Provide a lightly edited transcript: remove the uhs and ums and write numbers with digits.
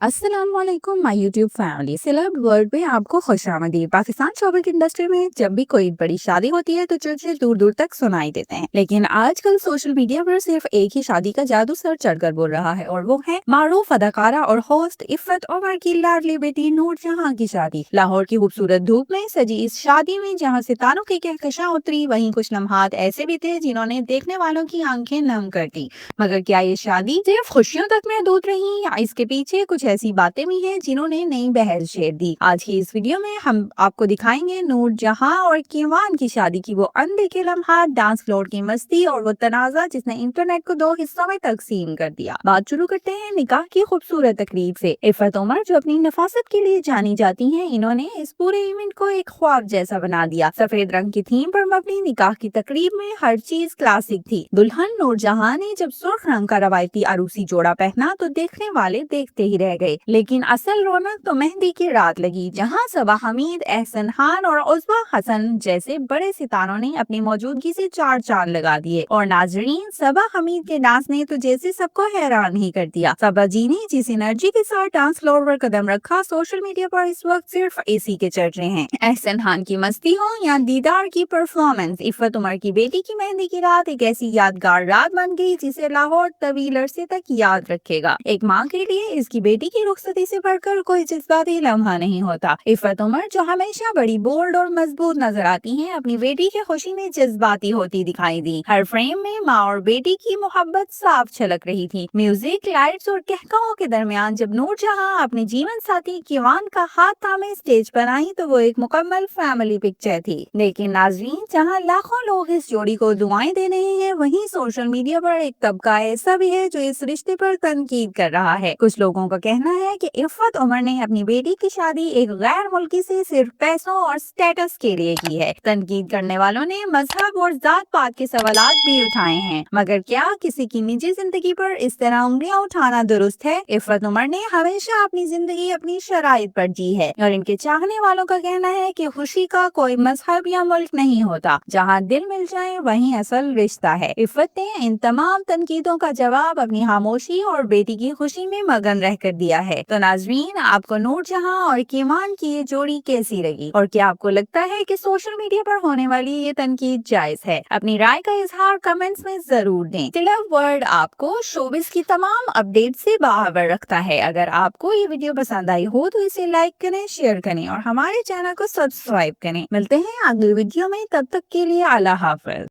अस्सलाम वालेकुम my YouTube family. Celeb world में आपको खुशामदीद। पाकिस्तान शोबिज़ इंडस्ट्री में जब भी कोई बड़ी शादी होती है तो चर्चे दूर दूर तक सुनाई देते हैं, लेकिन आजकल सोशल मीडिया पर सिर्फ एक ही शादी का जादू सर चढ़कर बोल रहा है और वो है मारूफ अदाकारा और होस्ट इफ़त उमर की लाडली बेटी नूर जहां की शादी। लाहौर की खूबसूरत धूप में सजी इस शादी में जहां सितारों की कहकशां उतरी, वहीं कुछ लम्हात ऐसे भी थे जिन्होंने देखने वालों की आंखें नम कर दी। मगर क्या ये शादी सिर्फ खुशियों तक महदूद रही या इसके पीछे कुछ ऐसी बातें भी हैं जिन्होंने नई बहर छेड़ दी? आज की इस वीडियो में हम आपको दिखाएंगे नूर जहां और कीवान की शादी की वो अनदेखे लम्हात, डांस फ्लोर की मस्ती और वो तनाजा जिसने इंटरनेट को दो हिस्सों में तकसीम कर दिया। बात शुरू करते हैं निकाह की खूबसूरत तकरीब से। इफ़त उमर जो अपनी नफासत के लिए जानी जाती हैं, इन्होंने इस पूरे इवेंट को एक ख्वाब जैसा बना दिया। सफेद रंग की थीम पर मबनी निकाह की तकरीब में हर चीज क्लासिक थी। दुल्हन नूर जहां ने जब सुर्ख रंग का रवायती अरूसी जोड़ा पहना तो देखने वाले देखते ही रह गए, लेकिन असल रौनक तो मेहंदी की रात लगी, जहां सबा हमीद, एहसन खान और उज़्मा हसन जैसे बड़े सितारों ने अपनी मौजूदगी से चार चांद लगा दिए। और नाजरीन, सबा हमीद के डांस ने तो जैसे सबको हैरान ही कर दिया। सबा जी ने जिस एनर्जी के साथ डांस फ्लोर पर कदम रखा, सोशल मीडिया पर इस वक्त सिर्फ इसी के चर्चे हैं। एहसन खान की मस्ती हो या दीदार की परफॉर्मेंस, इफ़त उमर की बेटी की मेहंदी की रात एक ऐसी यादगार रात बन गई जिसे लाहौर तवील अरसे तक याद रखेगा। एक माँ के लिए इसकी बेटी की रुखसती से बढ़कर कोई जज्बाती लम्हा नहीं होता। इफ़त उमर जो हमेशा बड़ी बोल्ड और मजबूत नजर आती हैं, अपनी बेटी की खुशी में जज्बाती होती दिखाई दी। हर फ्रेम में माँ और बेटी की मोहब्बत साफ झलक रही थी। म्यूजिक, लाइट्स और कहकाओं के दरमियान जब नूर जहां अपने जीवन साथी कीवान का हाथ थामे स्टेज पर आई तो वो एक मुकम्मल फैमिली पिक्चर थी। लेकिन नाजरीन, जहां लाखों लोग इस जोड़ी को दुआएं दे रहे हैं, वहीं सोशल मीडिया पर एक तबका ऐसा भी है जो इस रिश्ते पर तनकीद कर रहा है। कुछ लोगों का कहना है कि इफ़त उमर ने अपनी बेटी की शादी एक गैर मुल्की से सिर्फ पैसों और स्टेटस के लिए की है। तनकीद करने वालों ने मजहब और जात पात के सवालात भी उठाए हैं, मगर क्या किसी की निजी जिंदगी पर इस तरह उंगलियां उठाना दुरुस्त है? इफ़त उमर ने हमेशा अपनी जिंदगी अपनी शराइत पर जी है और इनके चाहने वालों का कहना है कि खुशी का कोई मजहब या मुल्क नहीं होता, जहां दिल मिल जाए वहीं असल रिश्ता है। इफ़त ने इन तमाम तनकीदों का जवाब अपनी खामोशी और बेटी की खुशी में मगन रहकर दिया है। तो नाजरीन, आपको नूर जहां और कीवान की ये जोड़ी कैसी लगी और क्या आपको लगता है कि सोशल मीडिया पर होने वाली ये तनकीद जायज है? अपनी राय का इजहार कमेंट्स में जरूर दें। सेलेब वर्ल्ड आपको शोबिस की तमाम अपडेट से बाखबर रखता है। अगर आपको ये वीडियो पसंद आई हो तो इसे लाइक करें, शेयर करें और हमारे चैनल को सब्सक्राइब करें। मिलते हैं अगली वीडियो में, तब तक के लिए अल्लाह हाफ़िज़।